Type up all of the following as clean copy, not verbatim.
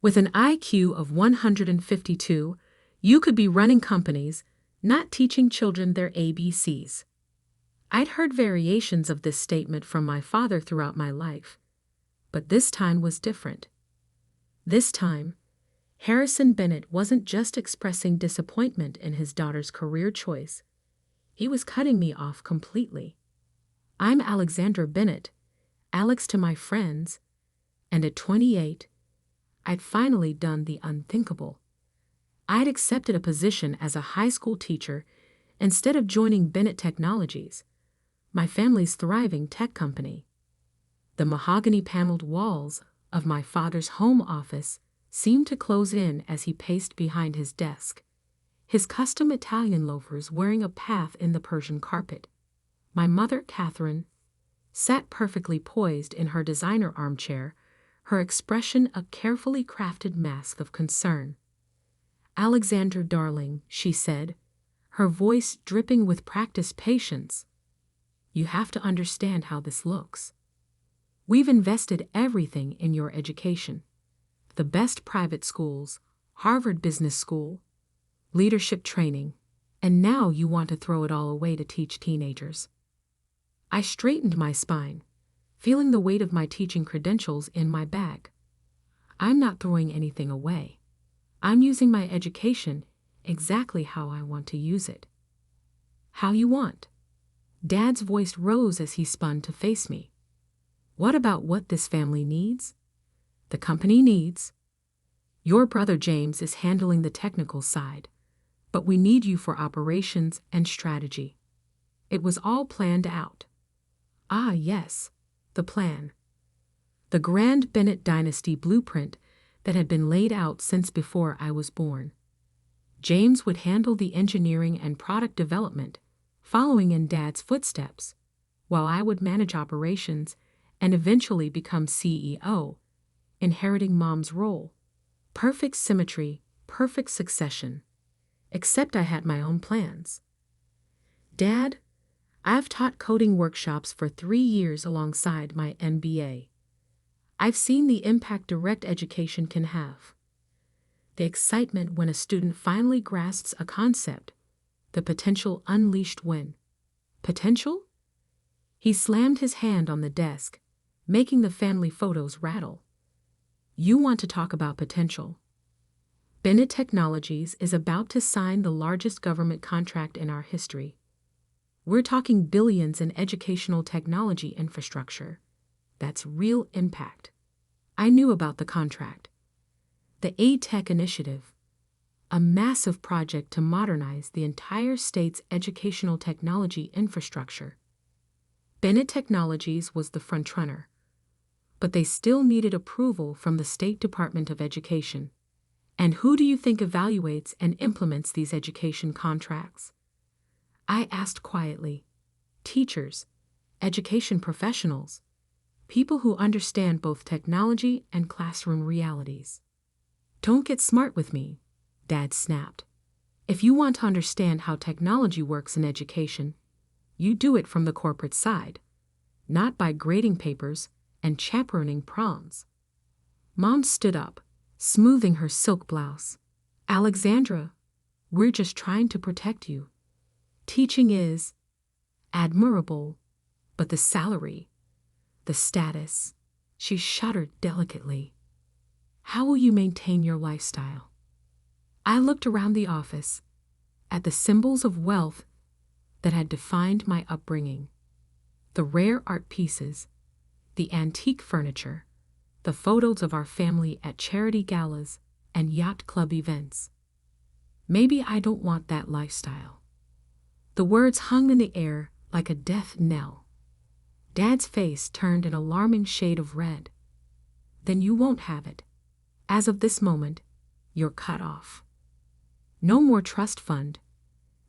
With an IQ of 152, you could be running companies, not teaching children their ABCs. I'd heard variations of this statement from my father throughout my life, but this time was different. This time, Harrison Bennett wasn't just expressing disappointment in his daughter's career choice. He was cutting me off completely. I'm Alexandra Bennett, Alex to my friends, and at 28, I'd finally done the unthinkable. I'd accepted a position as a high school teacher instead of joining Bennett Technologies, my family's thriving tech company. The mahogany-paneled walls of my father's home office seemed to close in as he paced behind his desk, his custom Italian loafers wearing a path in the Persian carpet. My mother, Catherine, sat perfectly poised in her designer armchair, her expression a carefully crafted mask of concern. "Alexandra, darling," she said, her voice dripping with practiced patience, "you have to understand how this looks. We've invested everything in your education. The best private schools, Harvard Business School, leadership training, and now you want to throw it all away to teach teenagers." I straightened my spine, feeling the weight of my teaching credentials in my bag. I'm not throwing anything away. I'm using my education exactly how I want to use it. "How you want?" Dad's voice rose as he spun to face me. "What about what this family needs? The company needs. Your brother James is handling the technical side, but we need you for operations and strategy." It was all planned out. Ah, yes, the plan. The grand Bennett dynasty blueprint that had been laid out since before I was born. James would handle the engineering and product development, following in Dad's footsteps, while I would manage operations and eventually become CEO, inheriting Mom's role. Perfect symmetry, perfect succession. Except I had my own plans. "Dad, I've taught coding workshops for 3 years alongside my MBA. I've seen the impact direct education can have. The excitement when a student finally grasps a concept, the potential unleashed when. Potential?" He slammed his hand on the desk, making the family photos rattle. "You want to talk about potential? Bennett Technologies is about to sign the largest government contract in our history. We're talking billions in educational technology infrastructure. That's real impact." I knew about the contract. The aita initiative, a massive project to modernize the entire state's educational technology infrastructure. Bennett Technologies was the frontrunner, but they still needed approval from the State Department of Education. And who do you think evaluates and implements these education contracts? I asked quietly. Teachers, education professionals, people who understand both technology and classroom realities. "Don't get smart with me," Dad snapped. "If you want to understand how technology works in education, you do it from the corporate side, not by grading papers and chaperoning proms." Mom stood up, smoothing her silk blouse. "Alexandra, we're just trying to protect you. Teaching is admirable, but the salary, the status," she shuddered delicately. "How will you maintain your lifestyle?" I looked around the office, at the symbols of wealth that had defined my upbringing. The rare art pieces, the antique furniture, the photos of our family at charity galas and yacht club events. Maybe I don't want that lifestyle. The words hung in the air like a death knell. Dad's face turned an alarming shade of red. "Then you won't have it. As of this moment, you're cut off. No more trust fund,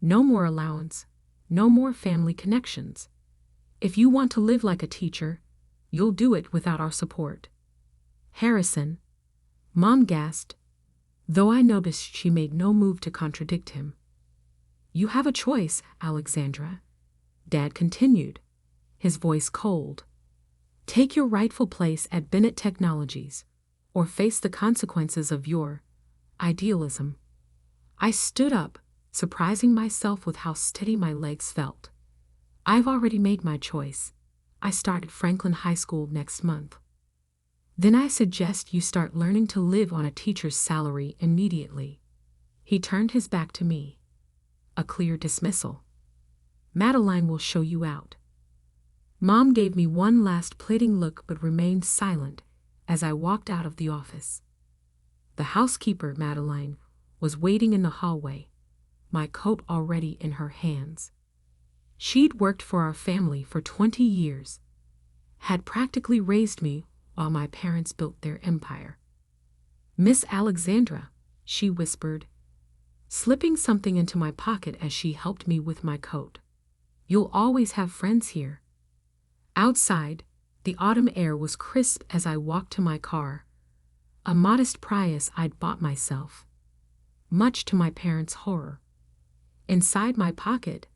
no more allowance, no more family connections. If you want to live like a teacher, you'll do it without our support." "Harrison," Mom gasped, though I noticed she made no move to contradict him. "You have a choice, Alexandra," Dad continued, his voice cold. "Take your rightful place at Bennett Technologies, or face the consequences of your idealism. I stood up, surprising myself with how steady my legs felt. I've already made my choice. I start at Franklin High School next month. Then I suggest you start learning to live on a teacher's salary immediately. He turned his back to me. A clear dismissal. Madeline will show you out. Mom gave me one last pleading look but remained silent as I walked out of the office. The housekeeper, Madeline, was waiting in the hallway, my coat already in her hands. She'd worked for our family for 20 years, had practically raised me while my parents built their empire. "Miss Alexandra," she whispered, slipping something into my pocket as she helped me with my coat. "You'll always have friends here." Outside, the autumn air was crisp as I walked to my car, a modest Prius I'd bought myself, much to my parents' horror. Inside my pocket,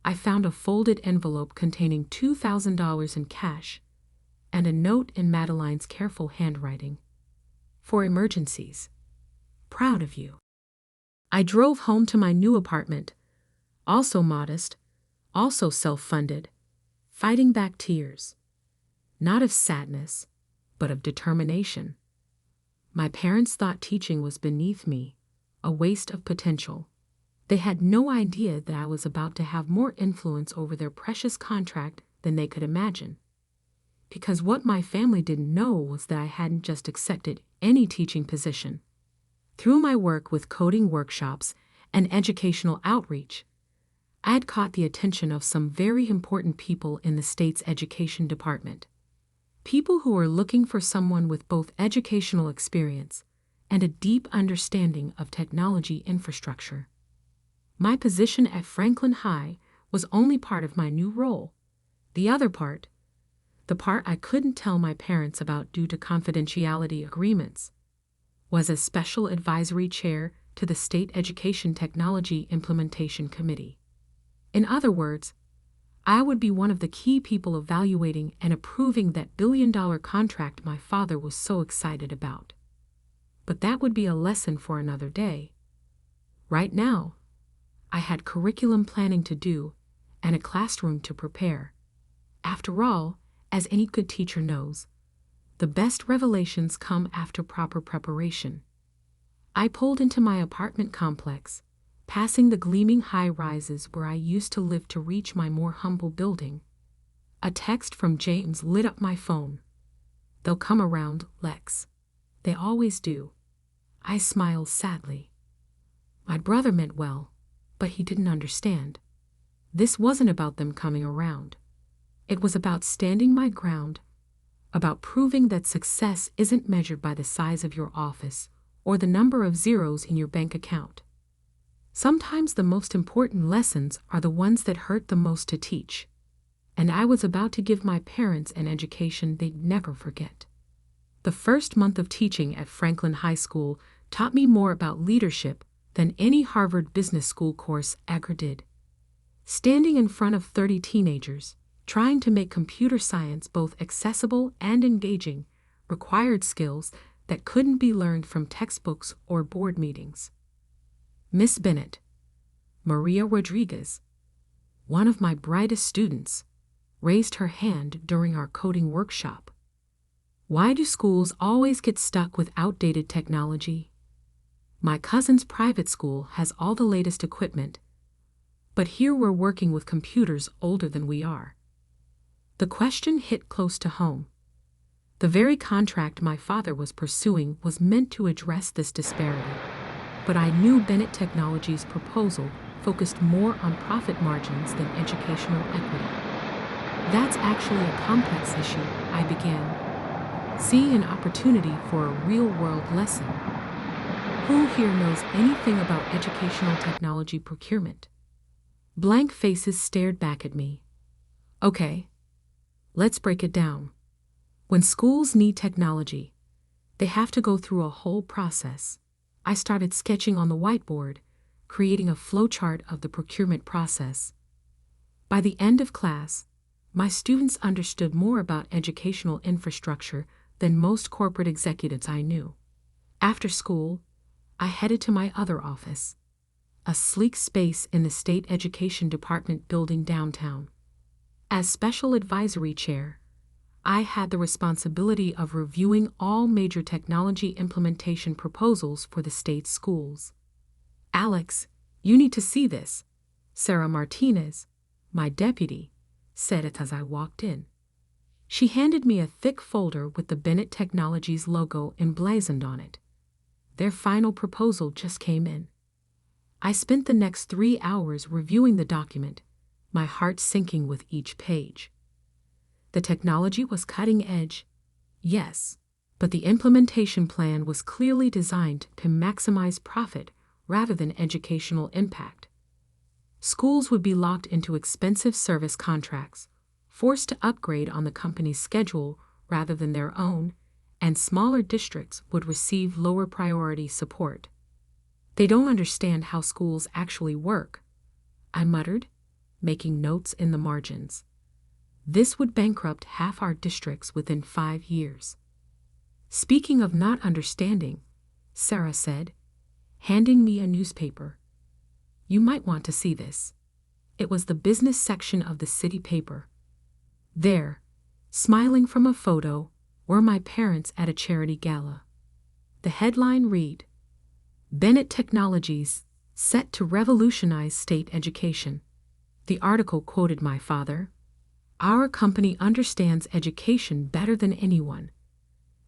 I found a folded envelope containing $2,000 in cash and a note in Madeline's careful handwriting. "For emergencies. Proud of you." I drove home to my new apartment, also modest, also self-funded, fighting back tears. Not of sadness, but of determination. My parents thought teaching was beneath me, a waste of potential. They had no idea that I was about to have more influence over their precious contract than they could imagine. Because what my family didn't know was that I hadn't just accepted any teaching position. Through my work with coding workshops and educational outreach, I had caught the attention of some very important people in the state's education department. People who were looking for someone with both educational experience and a deep understanding of technology infrastructure. My position at Franklin High was only part of my new role. The other part, the part I couldn't tell my parents about due to confidentiality agreements, was as Special Advisory Chair to the State Education Technology Implementation Committee. In other words, I would be one of the key people evaluating and approving that billion-dollar contract my father was so excited about. But that would be a lesson for another day. Right now, I had curriculum planning to do and a classroom to prepare. After all, as any good teacher knows, the best revelations come after proper preparation. I pulled into my apartment complex, passing the gleaming high-rises where I used to live to reach my more humble building. A text from James lit up my phone. "They'll come around, Lex. They always do." I smiled sadly. My brother meant well, but he didn't understand. This wasn't about them coming around. It was about standing my ground, about proving that success isn't measured by the size of your office or the number of zeros in your bank account. Sometimes the most important lessons are the ones that hurt the most to teach, and I was about to give my parents an education they'd never forget. The first month of teaching at Franklin High School taught me more about leadership than any Harvard Business School course ever did. Standing in front of 30 teenagers, trying to make computer science both accessible and engaging, required skills that couldn't be learned from textbooks or board meetings. Miss Bennett, Maria Rodriguez, one of my brightest students, raised her hand during our coding workshop. "Why do schools always get stuck with outdated technology? My cousin's private school has all the latest equipment, but here we're working with computers older than we are." The question hit close to home. The very contract my father was pursuing was meant to address this disparity, but I knew Bennett Technologies' proposal focused more on profit margins than educational equity. "That's actually a complex issue," I began, seeing an opportunity for a real-world lesson. Who here knows anything about educational technology procurement? Blank faces stared back at me. "Okay, let's break it down. When schools need technology, they have to go through a whole process." I started sketching on the whiteboard, creating a flowchart of the procurement process. By the end of class, my students understood more about educational infrastructure than most corporate executives I knew. After school, I headed to my other office, a sleek space in the State Education Department building downtown. As Special Advisory Chair, I had the responsibility of reviewing all major technology implementation proposals for the state schools. "Alex, you need to see this," Sarah Martinez, my deputy, said it as I walked in. She handed me a thick folder with the Bennett Technologies logo emblazoned on it. Their final proposal just came in. I spent the next 3 hours reviewing the document, my heart sinking with each page. The technology was cutting edge, yes, but the implementation plan was clearly designed to maximize profit rather than educational impact. Schools would be locked into expensive service contracts, forced to upgrade on the company's schedule rather than their own, and smaller districts would receive lower priority support. "They don't understand how schools actually work," I muttered, making notes in the margins. This would bankrupt half our districts within 5 years. "Speaking of not understanding," Sarah said, handing me a newspaper. "You might want to see this." It was the business section of the city paper. There, smiling from a photo, were my parents at a charity gala. The headline read, "Bennett Technologies, set to revolutionize state education." The article quoted my father, "Our company understands education better than anyone.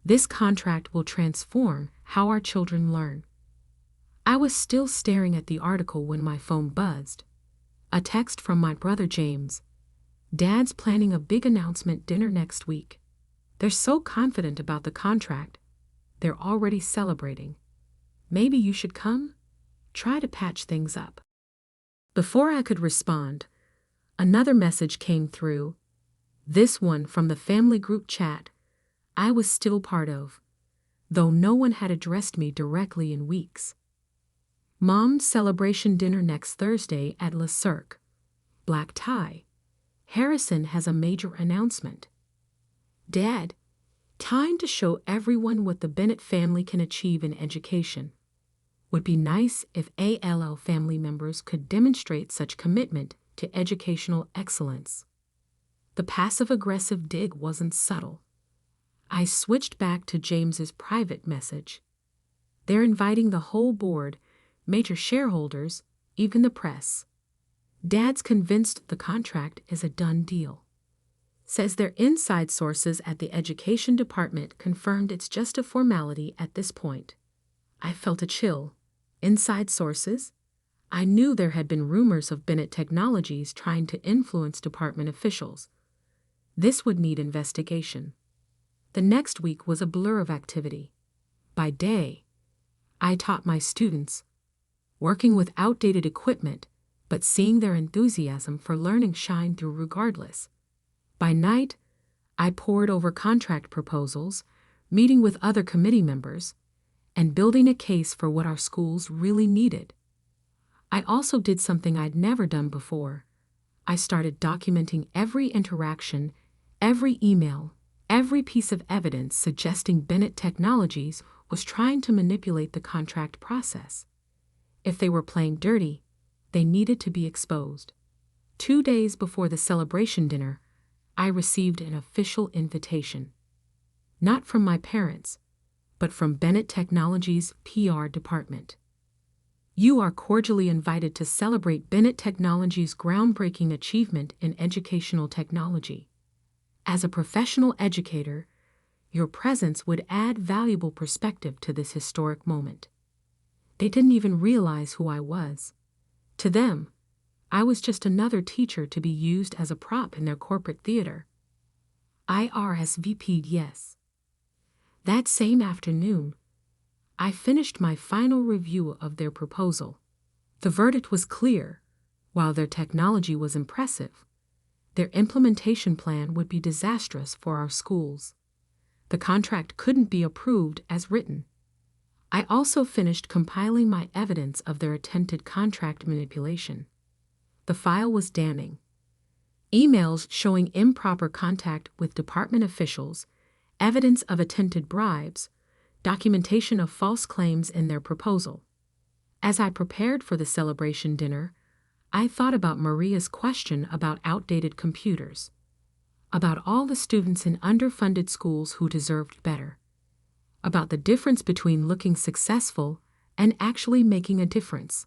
This contract will transform how our children learn." I was still staring at the article when my phone buzzed. A text from my brother James. "Dad's planning a big announcement dinner next week. They're so confident about the contract. They're already celebrating. Maybe you should come? Try to patch things up." Before I could respond, another message came through, this one from the family group chat I was still part of, though no one had addressed me directly in weeks. "Mom's celebration dinner next Thursday at Le Cirque. Black tie. Harrison has a major announcement. Dad, time to show everyone what the Bennett family can achieve in education. Would be nice if ALL family members could demonstrate such commitment to educational excellence." The passive-aggressive dig wasn't subtle. I switched back to James's private message. "They're inviting the whole board, major shareholders, even the press. Dad's convinced the contract is a done deal. Says their inside sources at the education department confirmed it's just a formality at this point." I felt a chill. Inside sources? I knew there had been rumors of Bennett Technologies trying to influence department officials. This would need investigation. The next week was a blur of activity. By day, I taught my students, working with outdated equipment, but seeing their enthusiasm for learning shine through regardless. By night, I pored over contract proposals, meeting with other committee members, and building a case for what our schools really needed. I also did something I'd never done before. I started documenting every interaction, every email, every piece of evidence suggesting Bennett Technologies was trying to manipulate the contract process. If they were playing dirty, they needed to be exposed. 2 days before the celebration dinner, I received an official invitation. Not from my parents, but from Bennett Technologies' PR department. "You are cordially invited to celebrate Bennett Technologies' groundbreaking achievement in educational technology. As a professional educator, your presence would add valuable perspective to this historic moment." They didn't even realize who I was. To them, I was just another teacher to be used as a prop in their corporate theater. I RSVP'd yes. That same afternoon, I finished my final review of their proposal. The verdict was clear. While their technology was impressive, their implementation plan would be disastrous for our schools. The contract couldn't be approved as written. I also finished compiling my evidence of their attempted contract manipulation. The file was damning. Emails showing improper contact with department officials evidence of attempted bribes, documentation of false claims in their proposal. As I prepared for the celebration dinner, I thought about Maria's question about outdated computers, about all the students in underfunded schools who deserved better, about the difference between looking successful and actually making a difference.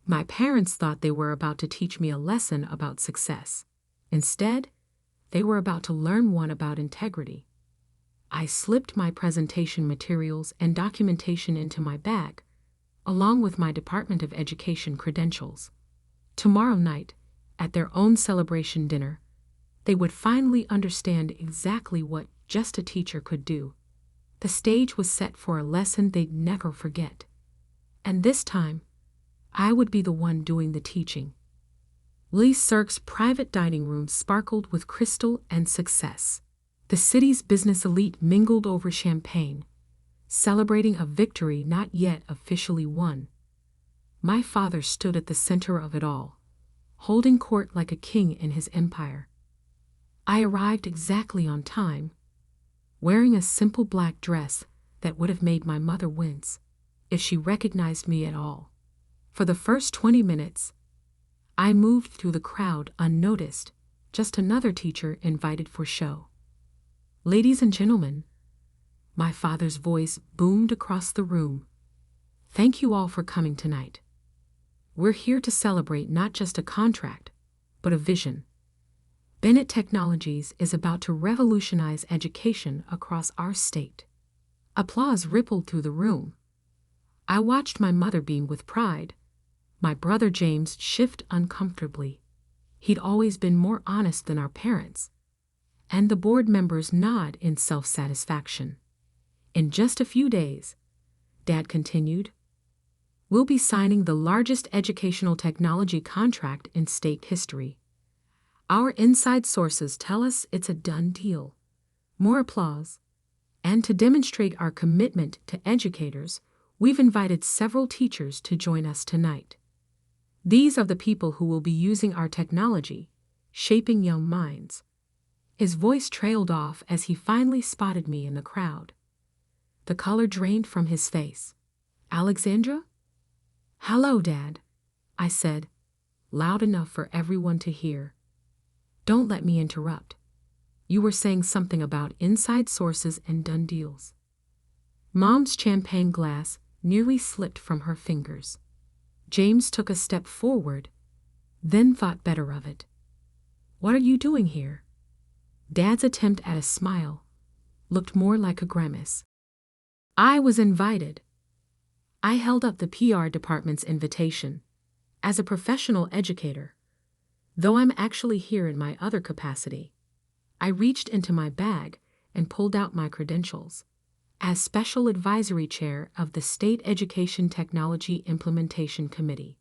My parents thought they were about to teach me a lesson about success. Instead, they were about to learn one about integrity. I slipped my presentation materials and documentation into my bag, along with my Department of Education credentials. Tomorrow night, at their own celebration dinner, they would finally understand exactly what just a teacher could do. The stage was set for a lesson they'd never forget. And this time, I would be the one doing the teaching. Lee Sirk's private dining room sparkled with crystal and success. The city's business elite mingled over champagne, celebrating a victory not yet officially won. My father stood at the center of it all, holding court like a king in his empire. I arrived exactly on time, wearing a simple black dress that would have made my mother wince if she recognized me at all. For the first 20 minutes, I moved through the crowd unnoticed, just another teacher invited for show. Ladies and gentlemen, my father's voice boomed across the room. Thank you all for coming tonight. We're here to celebrate not just a contract, but a vision. Bennett Technologies is about to revolutionize education across our state. Applause rippled through the room. I watched my mother beam with pride, my brother James shift uncomfortably. He'd always been more honest than our parents. And the board members nod in self-satisfaction. In just a few days, Dad continued, we'll be signing the largest educational technology contract in state history. Our inside sources tell us it's a done deal. More applause. And to demonstrate our commitment to educators, we've invited several teachers to join us tonight. These are the people who will be using our technology, shaping young minds. His voice trailed off as he finally spotted me in the crowd. The color drained from his face. Alexandra? Hello, Dad, I said, loud enough for everyone to hear. Don't let me interrupt. You were saying something about inside sources and done deals. Mom's champagne glass nearly slipped from her fingers. James took a step forward, then thought better of it. What are you doing here? Dad's attempt at a smile looked more like a grimace. I was invited. I held up the PR department's invitation. As a professional educator, though I'm actually here in my other capacity, I reached into my bag and pulled out my credentials. As Special Advisory Chair of the State Education Technology Implementation Committee.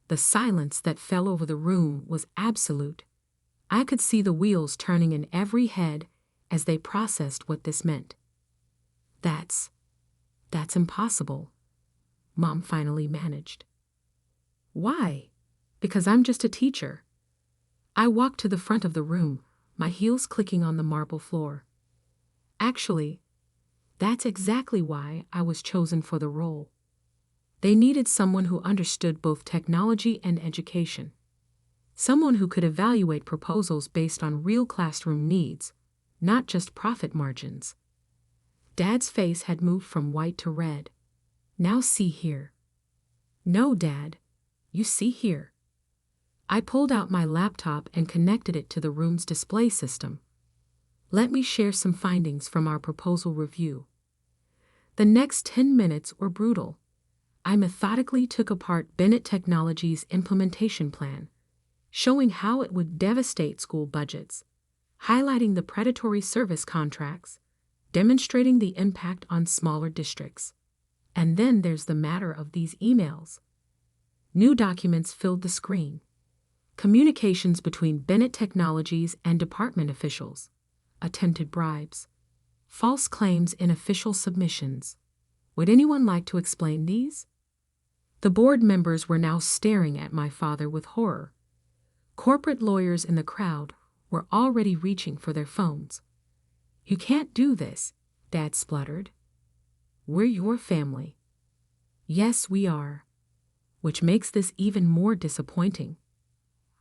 The silence that fell over the room was absolute. I could see the wheels turning in every head as they processed what this meant. That's impossible, Mom finally managed. Why? Because I'm just a teacher. I walked to the front of the room, my heels clicking on the marble floor. Actually, that's exactly why I was chosen for the role. They needed someone who understood both technology and education. Someone who could evaluate proposals based on real classroom needs, not just profit margins. Dad's face had moved from white to red. Now see here. No, Dad. You see here. I pulled out my laptop and connected it to the room's display system. Let me share some findings from our proposal review. The next 10 minutes were brutal. I methodically took apart Bennett Technologies' implementation plan, showing how it would devastate school budgets, highlighting the predatory service contracts, demonstrating the impact on smaller districts. And then there's the matter of these emails. New documents filled the screen. Communications between Bennett Technologies and department officials, attempted bribes, false claims in official submissions. Would anyone like to explain these? The board members were now staring at my father with horror. Corporate lawyers in the crowd were already reaching for their phones. "You can't do this," Dad spluttered. "We're your family." "Yes, we are," which makes this even more disappointing.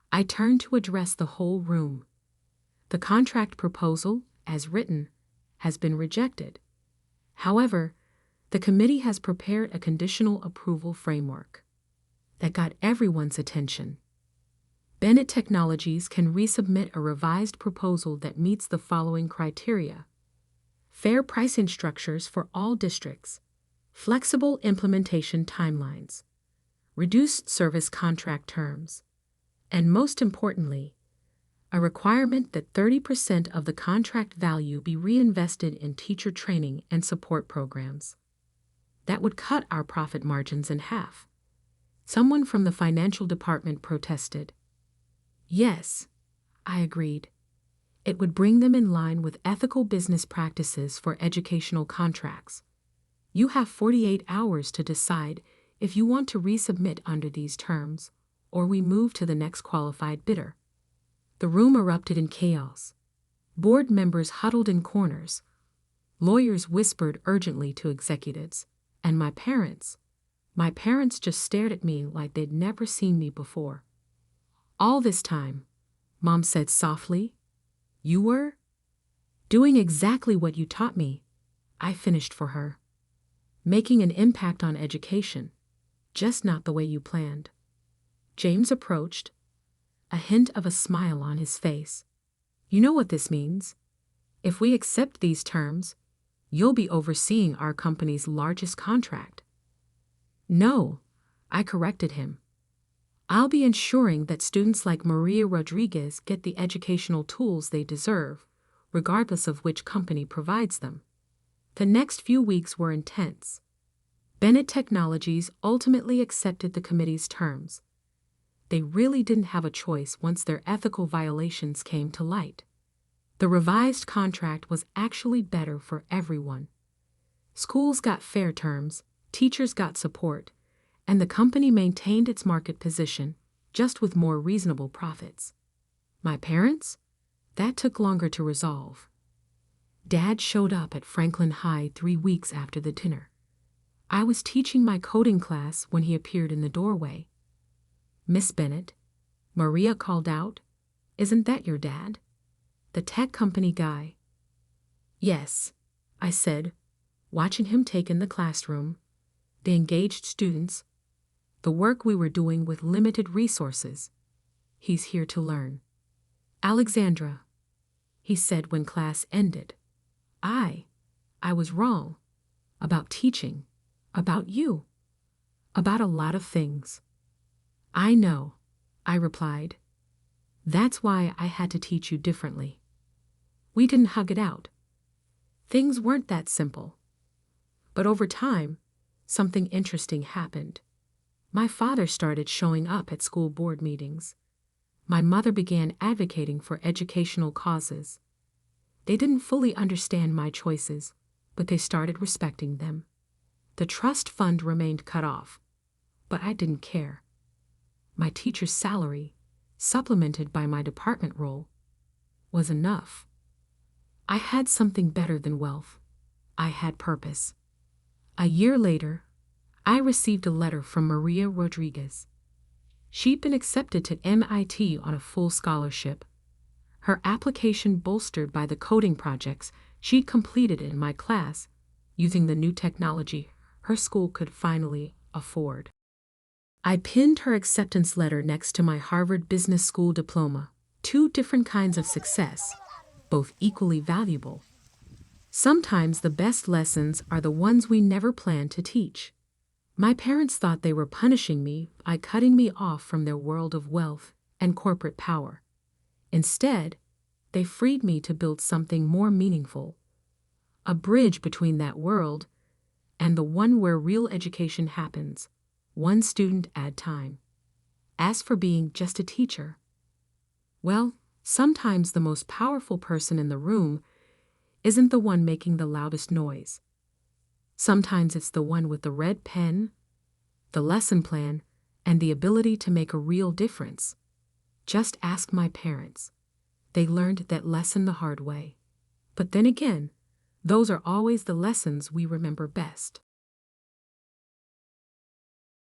I turned to address the whole room. The contract proposal, as written, has been rejected. However, the committee has prepared a conditional approval framework that got everyone's attention. Bennett Technologies can resubmit a revised proposal that meets the following criteria: fair pricing structures for all districts, flexible implementation timelines, reduced service contract terms, and most importantly, a requirement that 30% of the contract value be reinvested in teacher training and support programs. That would cut our profit margins in half. Someone from the financial department protested. Yes, I agreed. It would bring them in line with ethical business practices for educational contracts. You have 48 hours to decide if you want to resubmit under these terms, or we move to the next qualified bidder. The room erupted in chaos. Board members huddled in corners. Lawyers whispered urgently to executives. And my parents just stared at me like they'd never seen me before. All this time, Mom said softly, "You were doing exactly what you taught me," I finished for her. "Making an impact on education, just not the way you planned." James approached, a hint of a smile on his face. "You know what this means. If we accept these terms, you'll be overseeing our company's largest contract." "No," I corrected him. "I'll be ensuring that students like Maria Rodriguez get the educational tools they deserve, regardless of which company provides them." The next few weeks were intense. Bennett Technologies ultimately accepted the committee's terms. They really didn't have a choice once their ethical violations came to light. The revised contract was actually better for everyone. Schools got fair terms, teachers got support, and the company maintained its market position, just with more reasonable profits. My parents? That took longer to resolve. Dad showed up at Franklin High 3 weeks after the dinner. I was teaching my coding class when he appeared in the doorway. "Miss Bennett," Maria called out, "isn't that your dad? The tech company guy?" "Yes," I said, watching him take in the classroom, the engaged students, the work we were doing with limited resources. "He's here to learn." "Alexandra," he said when class ended, I was wrong. About teaching, about you, about a lot of things." "I know," I replied. "That's why I had to teach you differently." We didn't hug it out. Things weren't that simple. But over time, something interesting happened. My father started showing up at school board meetings. My mother began advocating for educational causes. They didn't fully understand my choices, but they started respecting them. The trust fund remained cut off, but I didn't care. My teacher's salary, supplemented by my department role, was enough. I had something better than wealth. I had purpose. A year later, I received a letter from Maria Rodriguez. She'd been accepted to MIT on a full scholarship. Her application bolstered by the coding projects she'd completed in my class, using the new technology her school could finally afford. I pinned her acceptance letter next to my Harvard Business School diploma, 2 different kinds of success, both equally valuable. Sometimes the best lessons are the ones we never planned to teach. My parents thought they were punishing me by cutting me off from their world of wealth and corporate power. Instead, they freed me to build something more meaningful, a bridge between that world and the one where real education happens, one student at a time. As for being just a teacher, well, sometimes the most powerful person in the room isn't the one making the loudest noise. Sometimes it's the one with the red pen, the lesson plan, and the ability to make a real difference. Just ask my parents. They learned that lesson the hard way. But then again, those are always the lessons we remember best.